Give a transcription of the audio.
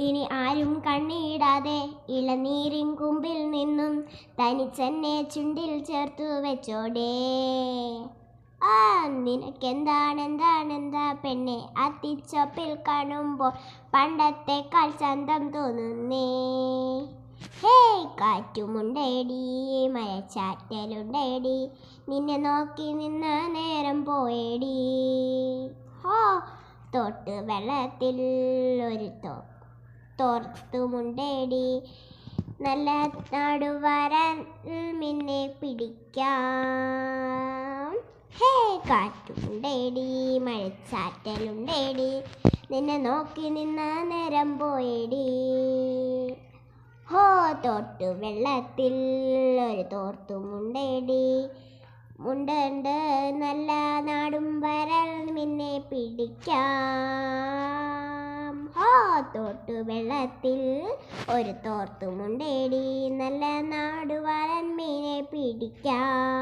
ഇനി ആരും കണ്ണിടാതെ ഇളനീരിൻ കുമ്പിൽ നിന്നും തനിച്ചെന്നെ ചുണ്ടിൽ ചേർത്തു വെച്ചോടേ. ആ നിനക്കെന്താണെന്താണെന്താ പെണ്ണെ അത്തിച്ചൊപ്പിൽ കാണുമ്പോൾ പണ്ടത്തെക്കാൾ ചന്തം തോന്നുന്നേ. ഹേയ് കാറ്റുമുണ്ടേടി മഴച്ചാറ്റലുണ്ടേടി നിന്നെ നോക്കി നിന്ന നേരം പോയേടി. ഹോ തോട്ട് വെള്ളത്തിൽ ഒരു തോർത്തുമുണ്ടേടി നല്ല നടുവരൽ നിന്നെ പിടിക്കാം. ഹേ കാറ്റുമുണ്ടേടി മഴച്ചാറ്റലുണ്ടേടി നിന്നെ നോക്കി നിന്ന നേരം പോയേടി. ഹോ തോട്ട് വെള്ളത്തിൽ ഒരു തോർത്തുമുണ്ടേടി മുണ്ടുണ്ട് നല്ല നാടും വരൽ നിന്നെ പിടിക്കാം. ഹോ തോട്ട് വെള്ളത്തിൽ ഒരു തോർത്തുമുണ്ടേടി നല്ല നാടുവരൻ മീനെ പിടിക്കാം.